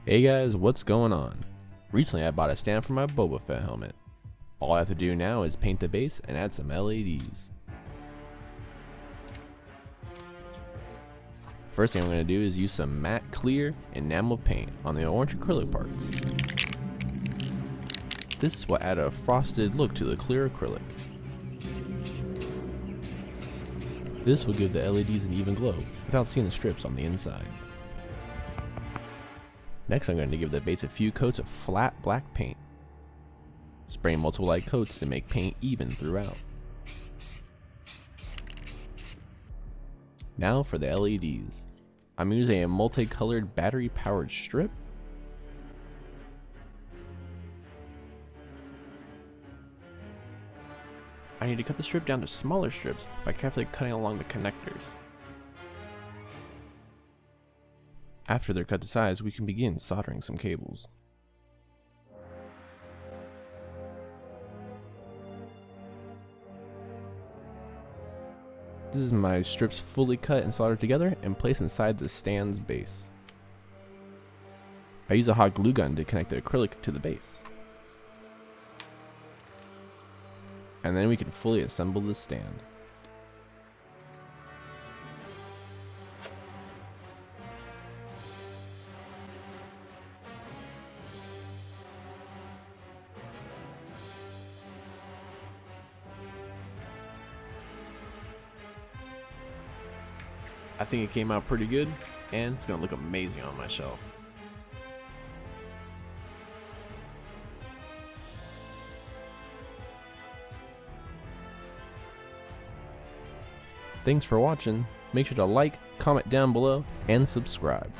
Hey guys, what's going on? Recently I bought a stand for my Boba Fett helmet. All I have to do now is paint the base and add some LEDs. First thing I'm going to do is use some matte clear enamel paint on the orange acrylic parts. This will add a frosted look to the clear acrylic. This will give the LEDs an even glow without seeing the strips on the inside. Next I'm going to give the base a few coats of flat black paint. Spray multiple light coats to make paint even throughout. Now for the LEDs. I'm using a multicolored battery powered strip. I need to cut the strip down to smaller strips by carefully cutting along the connectors. After they're cut to size, we can begin soldering some cables. This is my strips fully cut and soldered together and placed inside the stand's base. I use a hot glue gun to connect the acrylic to the base. And then we can fully assemble the stand. I think it came out pretty good, and it's going to look amazing on my shelf. Thanks for watching. Make sure to like, comment down below, and subscribe.